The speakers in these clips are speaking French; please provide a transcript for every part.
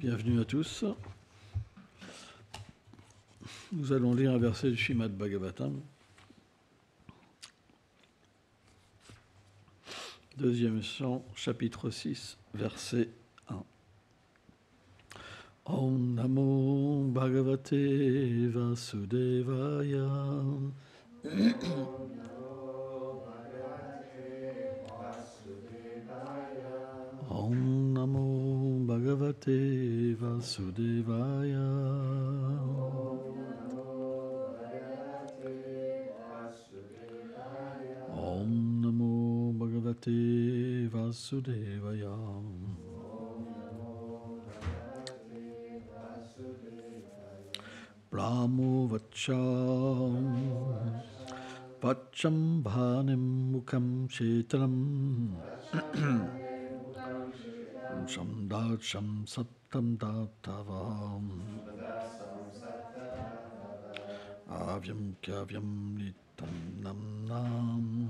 Bienvenue à tous. Nous allons lire un verset du Srimad Bhagavatam, deuxième chant, chapitre 6, verset 1. Om Namo Bhagavate Vasudevaya. Om Namo Bhagavate Vasudevaya. Om Namo Bhagavate Vasudevaya. Brahmo Vacham Vacham Bhanim Mukham Shetram Shamdacham Saptam Dattavam Avyam Kavyam Nitam Nam Nam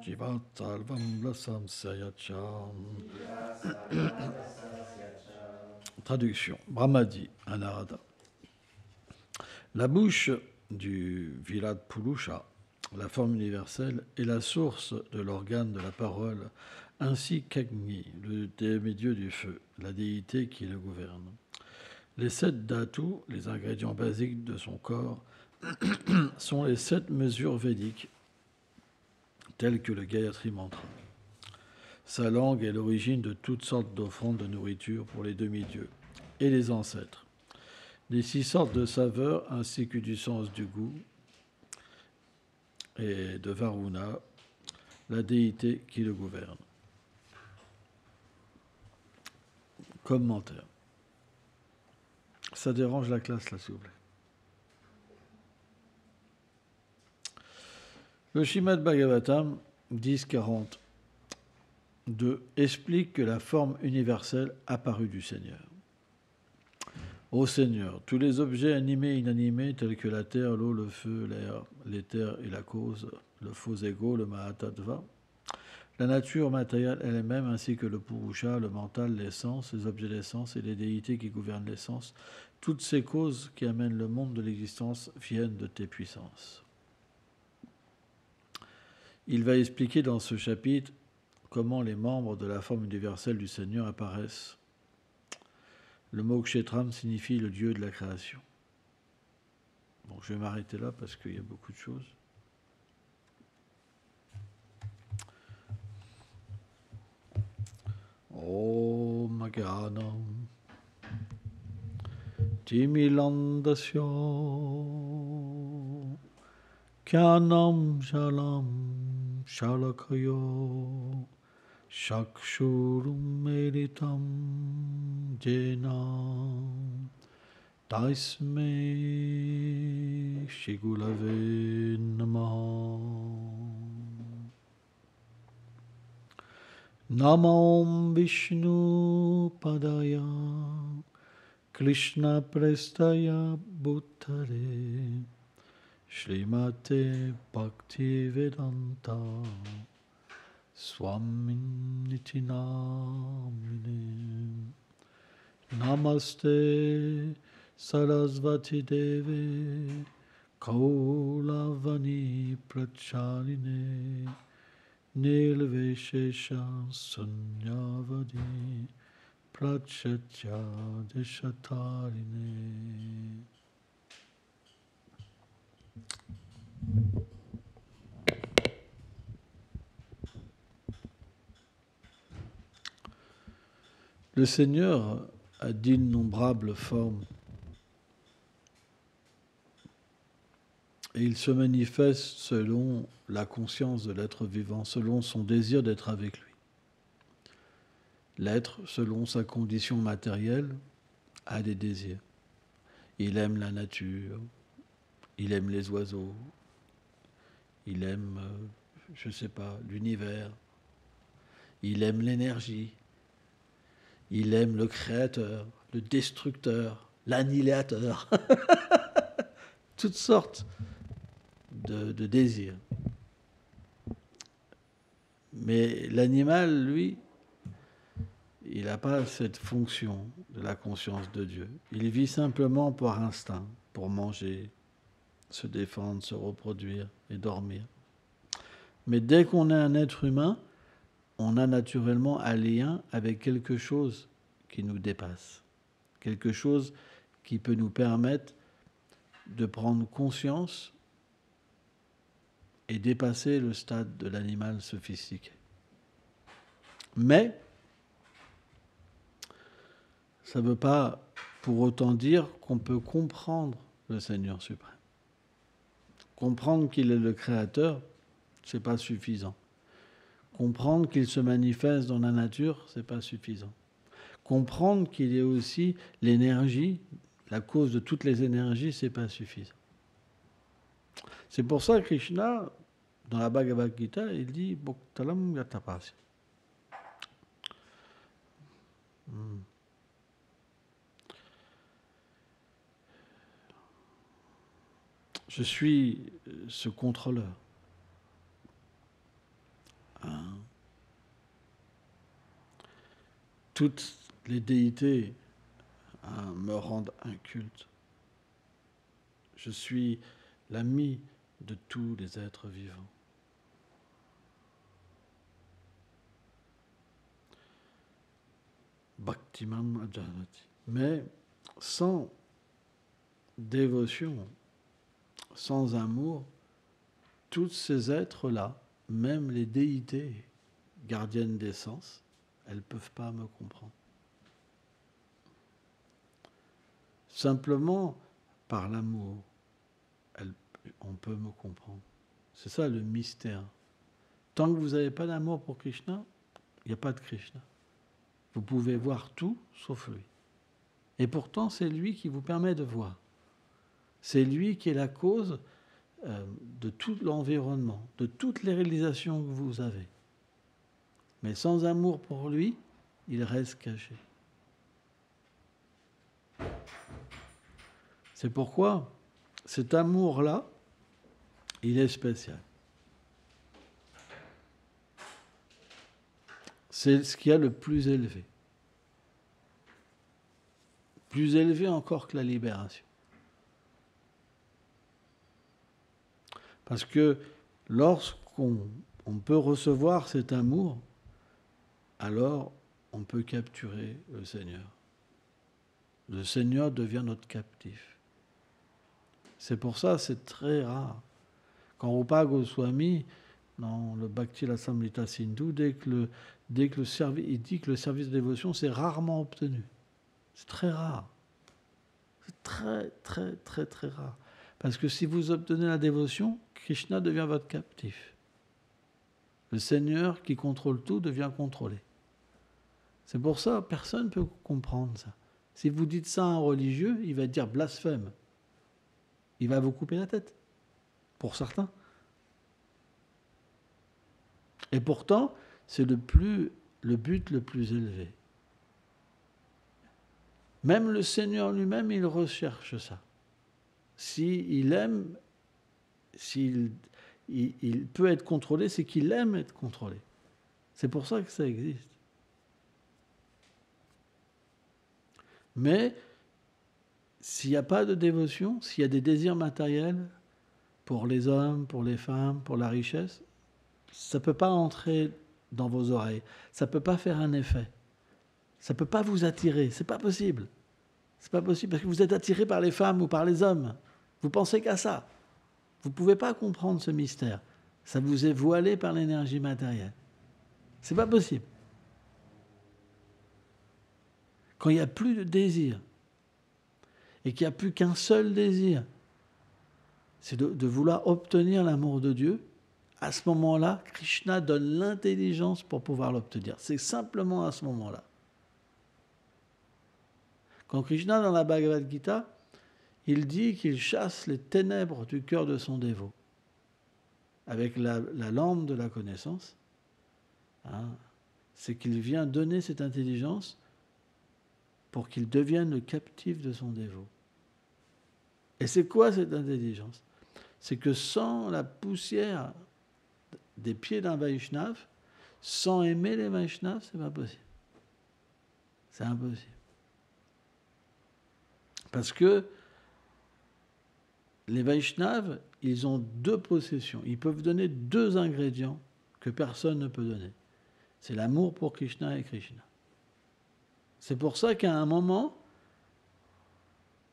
Jivat Sarvam Lasam Sayacham. Traduction. Brahma dit à Narada. La bouche du Virat Purusha, la forme universelle, est la source de l'organe de la parole, ainsi qu'Agni, le demi-dieu du feu, la déité qui le gouverne. Les 7 dhatus, les ingrédients basiques de son corps, sont les 7 mesures védiques, telles que le Gayatri Mantra. Sa langue est l'origine de toutes sortes d'offrandes de nourriture pour les demi-dieux et les ancêtres, des 6 sortes de saveurs ainsi que du sens du goût et de Varuna, la déité qui le gouverne. Commentaire. Ça dérange la classe là, s'il vous plaît. Le Srimad Bhagavatam 10.42 explique que la forme universelle apparue du Seigneur. Ô Seigneur, tous les objets animés et inanimés tels que la terre, l'eau, le feu, l'air, l'éther et la cause, le faux ego, le Mahatattva, la nature matérielle elle-même ainsi que le Purusha, le mental, l'essence, les objets d'essence et les déités qui gouvernent l'essence, toutes ces causes qui amènent le monde de l'existence viennent de tes puissances. Il va expliquer dans ce chapitre comment les membres de la forme universelle du Seigneur apparaissent. Le mot Kshetram signifie le Dieu de la création. Bon, je vais m'arrêter là parce qu'il y a beaucoup de choses. Om Gyanam Timilandasya Kyanam Shalam Shalakayo Shakshurum Meditam Jena Taisme Shigulave Namaha. Namam Vishnu Padaya Krishna Prestaya Bhuttare Srimate Bhakti Vedanta Swaminiti Namine. Namaste Sarasvati Deve Kaulavani Pracharine Nilveshesha Sunyavadi Prachatya Deshatarine. Le Seigneur a d'innombrables formes et il se manifeste selon la conscience de l'être vivant, selon son désir d'être avec lui. L'être, selon sa condition matérielle, a des désirs. Il aime la nature, il aime les oiseaux, il aime, je ne sais pas, l'univers, il aime l'énergie, il aime le créateur, le destructeur, l'annihilateur, toutes sortes de désirs. Mais l'animal, lui, il n'a pas cette fonction de la conscience de Dieu. Il vit simplement par instinct, pour manger, se défendre, se reproduire et dormir. Mais dès qu'on est un être humain, on a naturellement un lien avec quelque chose qui nous dépasse, quelque chose qui peut nous permettre de prendre conscience et dépasser le stade de l'animal sophistiqué. Mais ça ne veut pas pour autant dire qu'on peut comprendre le Seigneur suprême. Comprendre qu'il est le Créateur, ce n'est pas suffisant. Comprendre qu'il se manifeste dans la nature, ce n'est pas suffisant. Comprendre qu'il est aussi l'énergie, la cause de toutes les énergies, ce n'est pas suffisant. C'est pour ça que Krishna, dans la Bhagavad Gita, il dit Bhaktalam Yatapasya. Je suis ce contrôleur. Toutes les déités me rendent un culte. Je suis l'ami de tous les êtres vivants. Bhaktimam ajanati. Mais sans dévotion, sans amour, tous ces êtres-là, même les déités gardiennes des sens, elles ne peuvent pas me comprendre. Simplement, par l'amour, on peut me comprendre. C'est ça le mystère. Tant que vous n'avez pas d'amour pour Krishna, il n'y a pas de Krishna. Vous pouvez voir tout sauf lui. Et pourtant, c'est lui qui vous permet de voir. C'est lui qui est la cause de tout l'environnement, de toutes les réalisations que vous avez. Mais sans amour pour lui, il reste caché. C'est pourquoi cet amour-là, il est spécial. C'est ce qu'il y a le plus élevé. Plus élevé encore que la libération. Parce que lorsqu'on peut recevoir cet amour, alors on peut capturer le Seigneur. Le Seigneur devient notre captif. C'est pour ça que c'est très rare. Quand Rupa Goswami, dans le Bhakti Rasamrita Sindhu, dès que le service, il dit que le service de dévotion, c'est rarement obtenu. C'est très rare. C'est très, très, très, très rare. Parce que si vous obtenez la dévotion, Krishna devient votre captif. Le Seigneur qui contrôle tout devient contrôlé. C'est pour ça que personne ne peut comprendre ça. Si vous dites ça à un religieux, il va dire blasphème. Il va vous couper la tête. Pour certains. Et pourtant, c'est le but le plus élevé. Même le Seigneur lui-même, il recherche ça. S'il aime, s'il peut être contrôlé, c'est qu'il aime être contrôlé. C'est pour ça que ça existe. Mais s'il n'y a pas de dévotion, s'il y a des désirs matériels pour les hommes, pour les femmes, pour la richesse, ça ne peut pas entrer dans vos oreilles. Ça ne peut pas faire un effet. Ça ne peut pas vous attirer. C'est pas possible. C'est pas possible parce que vous êtes attiré par les femmes ou par les hommes. Vous pensez qu'à ça. Vous ne pouvez pas comprendre ce mystère. Ça vous est voilé par l'énergie matérielle. C'est pas possible. Quand il n'y a plus de désir et qu'il n'y a plus qu'un seul désir, c'est de vouloir obtenir l'amour de Dieu, à ce moment-là, Krishna donne l'intelligence pour pouvoir l'obtenir. C'est simplement à ce moment-là. Quand Krishna, dans la Bhagavad Gita, il dit qu'il chasse les ténèbres du cœur de son dévot avec la lampe de la connaissance, c'est qu'il vient donner cette intelligence pour qu'il devienne le captif de son dévot. Et c'est quoi cette intelligence? C'est que sans la poussière des pieds d'un Vaishnava, sans aimer les Vaishnavas, c'est pas possible. C'est impossible. Parce que les Vaishnavas, ils ont deux possessions. Ils peuvent donner deux ingrédients que personne ne peut donner. C'est l'amour pour Krishna et Krishna. C'est pour ça qu'à un moment,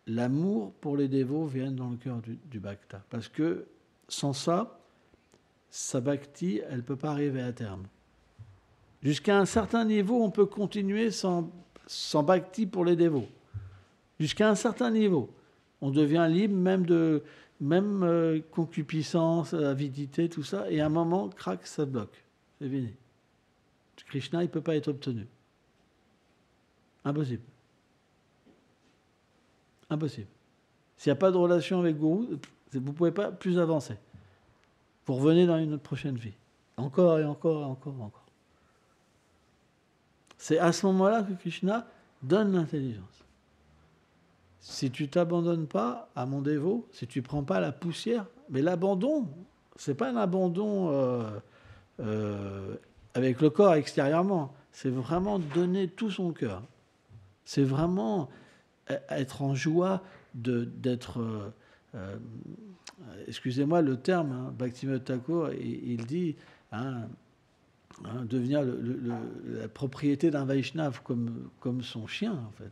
l'amour pour les dévots vient dans le cœur du bhakta. Parce que sans ça, sa bhakti, elle ne peut pas arriver à terme. Jusqu'à un certain niveau, on peut continuer sans bhakti pour les dévots. Jusqu'à un certain niveau. On devient libre même concupiscence, avidité, tout ça. Et à un moment, crac, ça bloque. C'est fini. Krishna, il ne peut pas être obtenu. Impossible. Impossible. S'il n'y a pas de relation avec Gourou, vous ne pouvez pas plus avancer. Vous revenez dans une prochaine vie. Encore et encore et encore et encore. C'est à ce moment-là que Krishna donne l'intelligence. Si tu ne t'abandonnes pas à mon dévot, si tu ne prends pas la poussière, mais l'abandon, ce n'est pas un abandon avec le corps extérieurement, c'est vraiment donner tout son cœur. C'est vraiment être en joie d'être... excusez-moi le terme, hein, Bhaktivinoda Thakur, il dit devenir la propriété d'un Vaishnava comme son chien, en fait.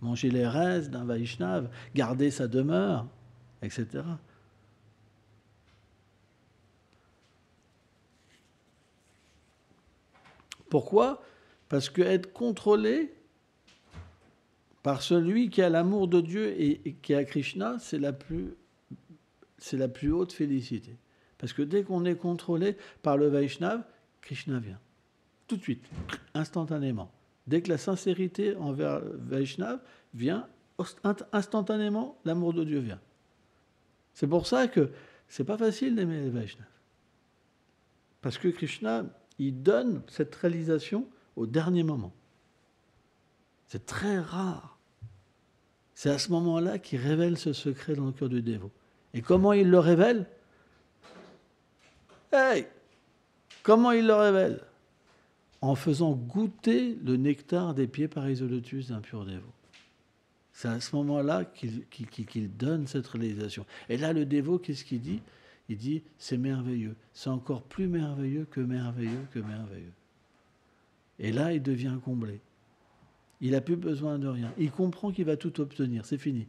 Manger les restes d'un Vaishnava, garder sa demeure, etc. Pourquoi ? Parce que être contrôlé par celui qui a l'amour de Dieu et qui a Krishna, c'est la plus haute félicité. Parce que dès qu'on est contrôlé par le Vaishnava, Krishna vient. Tout de suite, instantanément. Dès que la sincérité envers Vaishnava vient, instantanément, l'amour de Dieu vient. C'est pour ça que c'est pas facile d'aimer les Vaishnavas. Parce que Krishna, il donne cette réalisation au dernier moment. C'est très rare. C'est à ce moment-là qu'il révèle ce secret dans le cœur du dévot. Et comment il le révèle ? Comment il le révèle ? En faisant goûter le nectar des pieds par Isolotus d'un pur dévot. C'est à ce moment-là qu'il donne cette réalisation. Et là, le dévot, qu'est-ce qu'il dit ? Il dit, c'est merveilleux. C'est encore plus merveilleux que merveilleux que merveilleux. Et là, il devient comblé. Il n'a plus besoin de rien. Il comprend qu'il va tout obtenir. C'est fini.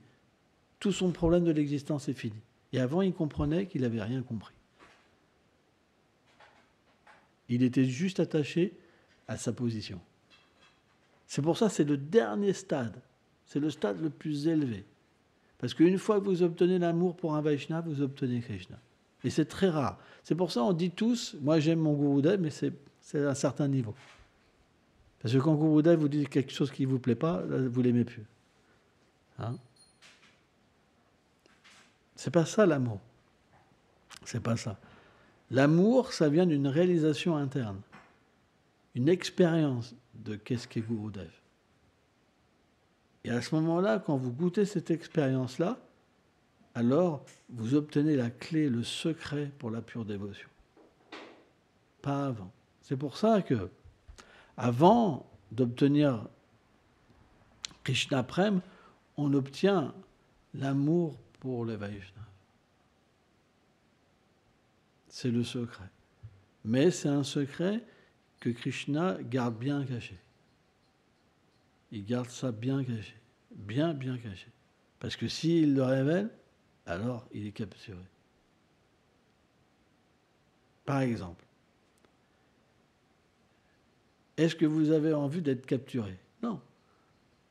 Tout son problème de l'existence est fini. Et avant, il comprenait qu'il n'avait rien compris. Il était juste attaché à sa position. C'est pour ça que c'est le dernier stade. C'est le stade le plus élevé. Parce qu'une fois que vous obtenez l'amour pour un Vaishnava, vous obtenez Krishna. Et c'est très rare. C'est pour ça qu'on dit tous, moi j'aime mon Gurudev, mais c'est à un certain niveau. Parce que quand Gurudev vous dit quelque chose qui ne vous plaît pas, là, vous ne l'aimez plus. Hein ? C'est pas ça l'amour. C'est pas ça. L'amour, ça vient d'une réalisation interne. Une expérience de qu'est-ce qu'est Gurudev. Et à ce moment-là, quand vous goûtez cette expérience-là, alors vous obtenez la clé, le secret pour la pure dévotion. Pas avant. C'est pour ça que, avant d'obtenir Krishna Prem, on obtient l'amour pour les Vaishnavas. C'est le secret. Mais c'est un secret que Krishna garde bien caché. Il garde ça bien caché. Bien caché. Parce que s'il le révèle, alors il est capturé. Par exemple, est-ce que vous avez envie d'être capturé ? Non.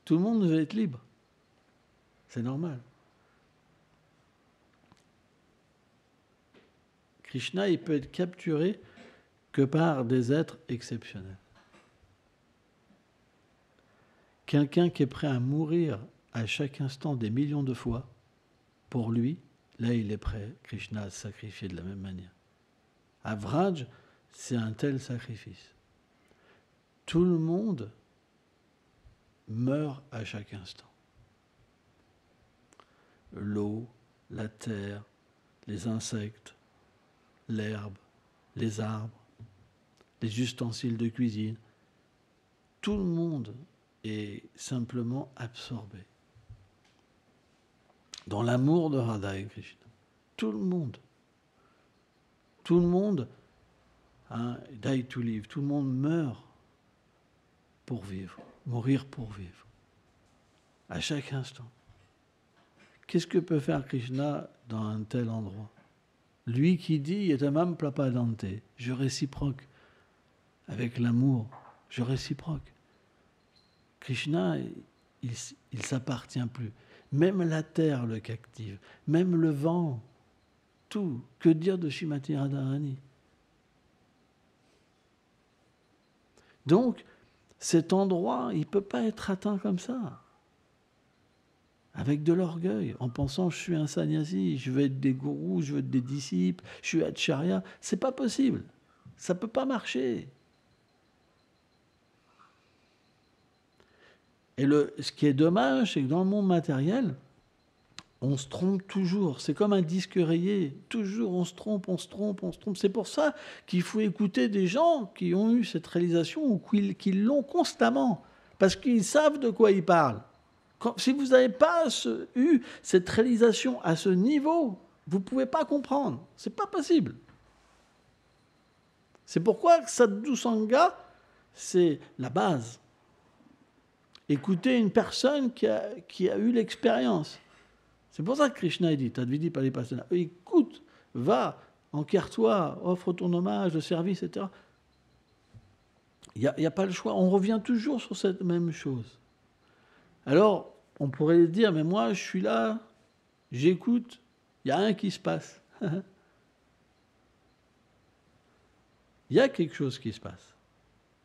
Tout le monde veut être libre. C'est normal. Krishna, il peut être capturé que par des êtres exceptionnels. Quelqu'un qui est prêt à mourir à chaque instant des millions de fois, pour lui, là il est prêt, Krishna, à se sacrifier de la même manière. À Vraj, c'est un tel sacrifice. Tout le monde meurt à chaque instant. L'eau, la terre, les insectes, l'herbe, les arbres, les ustensiles de cuisine. Tout le monde est simplement absorbé dans l'amour de Radha et Krishna. Tout le monde, die to live, tout le monde meurt pour vivre, mourir pour vivre, à chaque instant. Qu'est-ce que peut faire Krishna dans un tel endroit? Lui qui dit « Yetamam prapadante », je réciproque, avec l'amour, je réciproque. Krishna, il ne s'appartient plus. Même la terre le captive, même le vent, tout. Que dire de Shrimati Radharani? Donc, cet endroit, il ne peut pas être atteint comme ça, avec de l'orgueil, en pensant « je suis un sannyasi, je veux être des gourous, je veux être des disciples, je suis acharya ». C'est pas possible, ça ne peut pas marcher. Et ce qui est dommage, c'est que dans le monde matériel, on se trompe toujours. C'est comme un disque rayé. Toujours, on se trompe. C'est pour ça qu'il faut écouter des gens qui ont eu cette réalisation ou qui l'ont constamment. Parce qu'ils savent de quoi ils parlent. Si vous n'avez pas eu cette réalisation à ce niveau, vous ne pouvez pas comprendre. Ce n'est pas possible. C'est pourquoi Sadhu Sangha, c'est la base. Écoutez une personne qui a eu l'expérience. C'est pour ça que Krishna dit, Tadvidi Paripasana, écoute, va, enquière-toi, offre ton hommage, le service, etc. Il n'y a pas le choix. On revient toujours sur cette même chose. Alors, on pourrait dire, mais moi, je suis là, j'écoute, il n'y a rien qui se passe. Il y a quelque chose qui se passe,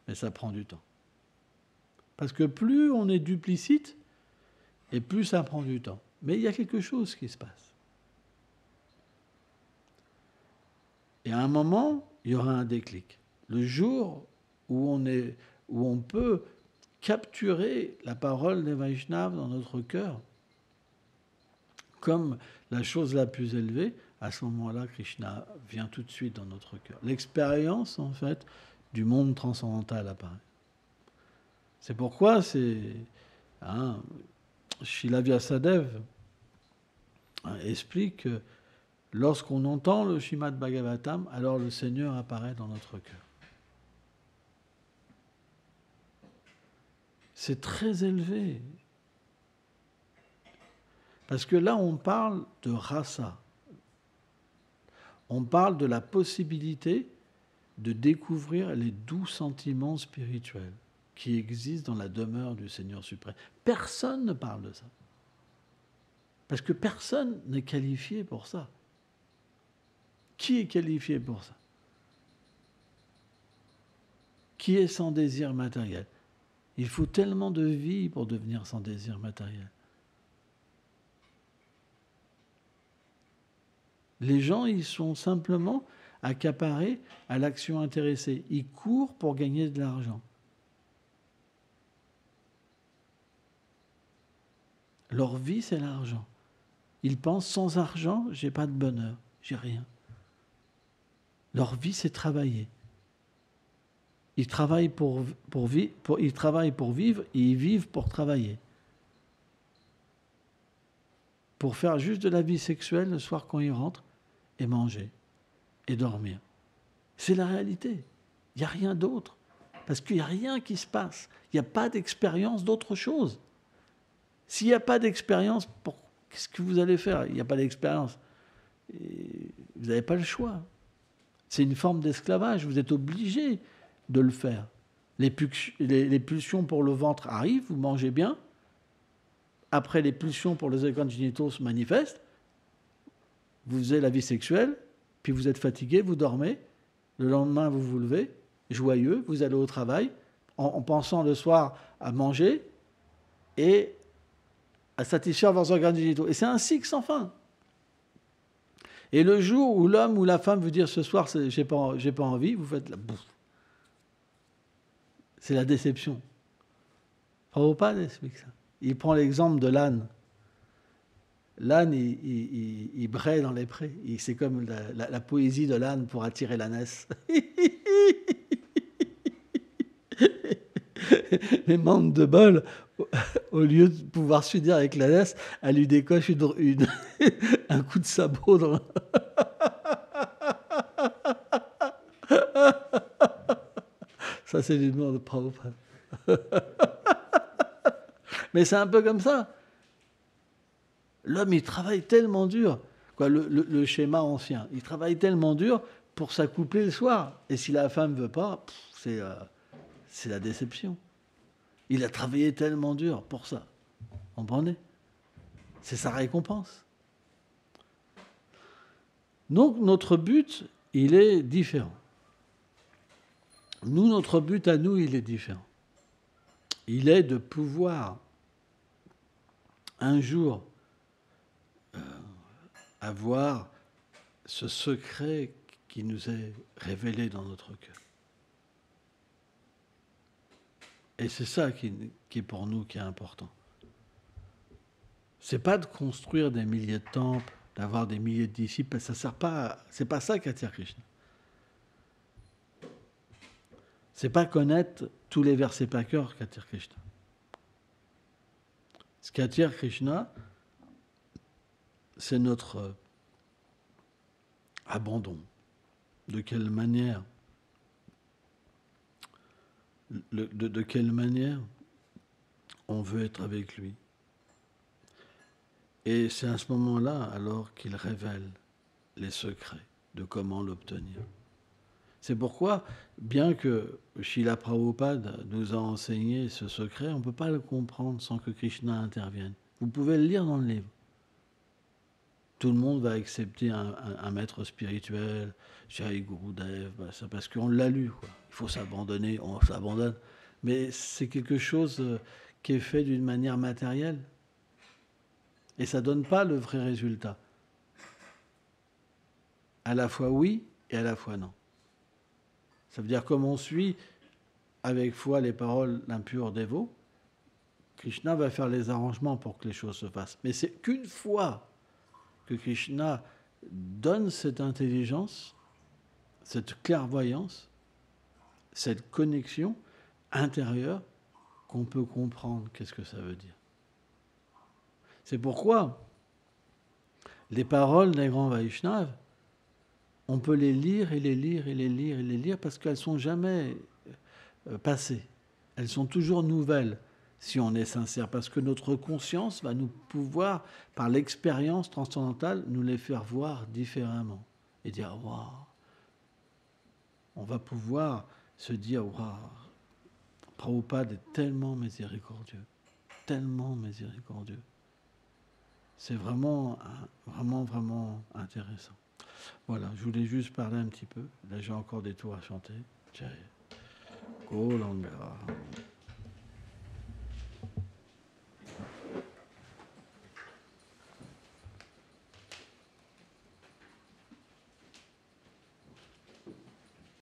mais ça prend du temps. Parce que plus on est duplicite, et plus ça prend du temps. Mais il y a quelque chose qui se passe. Et à un moment, il y aura un déclic. Le jour où on peut capturer la parole des Vaishnavas dans notre cœur, comme la chose la plus élevée, à ce moment-là, Krishna vient tout de suite dans notre cœur. L'expérience, en fait, du monde transcendantal apparaît. C'est pourquoi Srila Vyasadeva explique que lorsqu'on entend le Srimad Bhagavatam, alors le Seigneur apparaît dans notre cœur. C'est très élevé. Parce que là, on parle de rasa. On parle de la possibilité de découvrir les doux sentiments spirituels qui existent dans la demeure du Seigneur suprême. Personne ne parle de ça. Parce que personne n'est qualifié pour ça. Qui est qualifié pour ça? Qui est sans désir matériel? Il faut tellement de vie pour devenir sans désir matériel. Les gens, ils sont simplement accaparés à l'action intéressée. Ils courent pour gagner de l'argent. Leur vie, c'est l'argent. Ils pensent, sans argent, j'ai pas de bonheur, j'ai rien. Leur vie, c'est travailler. Ils travaillent pour vivre et ils vivent pour travailler. Pour faire juste de la vie sexuelle le soir quand ils rentrent et manger et dormir. C'est la réalité. Il n'y a rien d'autre. Parce qu'il n'y a rien qui se passe. Il n'y a pas d'expérience d'autre chose. S'il n'y a pas d'expérience, qu'est-ce que vous allez faire? Il n'y a pas d'expérience. Vous n'avez pas le choix. C'est une forme d'esclavage. Vous êtes obligé de le faire. Les pulsions pour le ventre arrivent, vous mangez bien. Après, les pulsions pour les organes génitaux se manifestent. Vous avez la vie sexuelle, puis vous êtes fatigué, vous dormez. Le lendemain, vous vous levez, joyeux, vous allez au travail, en pensant le soir à manger et à satisfaire vos organes génitaux. Et c'est un cycle sans fin. Et le jour où l'homme ou la femme veut dire ce soir, j'ai pas envie, vous faites la bouffe. C'est la déception. Prabhupada explique ça. Il prend l'exemple de l'âne. L'âne, il braie dans les prés. C'est comme la poésie de l'âne pour attirer l'ânesse. Mais manque de bol, au lieu de pouvoir s'unir avec la laisse, elle lui décoche un coup de sabot dans Ça, c'est l'humour de Prabhupada. Mais c'est un peu comme ça. L'homme, il travaille tellement dur. Quoi, le schéma ancien. Il travaille tellement dur pour s'accoupler le soir. Et si la femme ne veut pas, c'est la déception. Il a travaillé tellement dur pour ça. Vous comprenez? C'est sa récompense. Donc, notre but, il est différent. Nous, notre but à nous, il est différent. Il est de pouvoir un jour avoir ce secret qui nous est révélé dans notre cœur. Et c'est ça qui est pour nous qui est important. C'est pas de construire des milliers de temples, d'avoir des milliers de disciples, ça sert pas. C'est pas ça qu'attire Krishna. C'est pas connaître tous les versets par cœur qu'attire Krishna. Ce qu'attire Krishna, c'est notre abandon. De quelle manière de quelle manière on veut être avec lui. Et c'est à ce moment-là alors qu'il révèle les secrets de comment l'obtenir. C'est pourquoi, bien que Srila Prabhupada nous a enseigné ce secret, on ne peut pas le comprendre sans que Krishna intervienne. Vous pouvez le lire dans le livre. Tout le monde va accepter un maître spirituel, Jai Gurudev, c'est parce qu'on l'a lu, quoi. Il faut s'abandonner, on s'abandonne. Mais c'est quelque chose qui est fait d'une manière matérielle. Et ça ne donne pas le vrai résultat. À la fois oui et à la fois non. Ça veut dire comme on suit avec foi les paroles d'un pur dévot, Krishna va faire les arrangements pour que les choses se fassent. Mais c'est qu'une fois que Krishna donne cette intelligence, cette clairvoyance, cette connexion intérieure, qu'on peut comprendre qu'est-ce que ça veut dire. C'est pourquoi les paroles des grands Vaishnavas, on peut les lire et les lire et les lire et les lire parce qu'elles ne sont jamais passées. Elles sont toujours nouvelles si on est sincère, parce que notre conscience va nous pouvoir, par l'expérience transcendantale, nous les faire voir différemment. Et dire, waouh, on va pouvoir se dire, waouh, Prabhupada est tellement miséricordieux, tellement miséricordieux. C'est vraiment, vraiment, vraiment intéressant. Voilà, je voulais juste parler un petit peu. Là, j'ai encore des tours à chanter. Jai Gauranga.